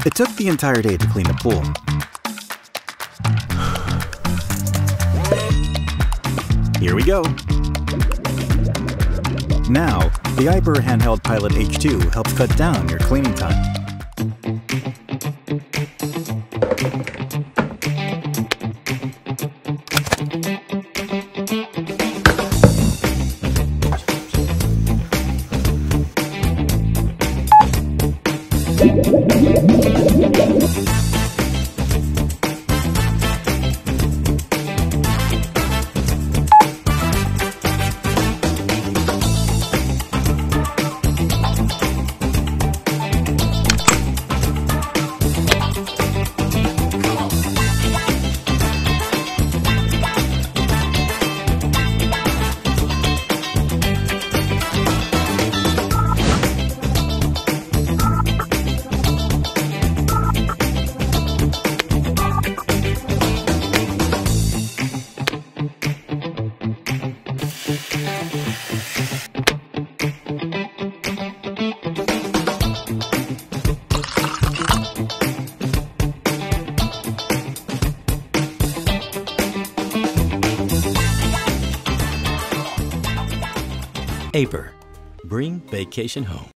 It took the entire day to clean the pool. Here we go! Now, the Aiper Handheld Pilot H2 helps cut down your cleaning time. Aiper. Bring vacation home.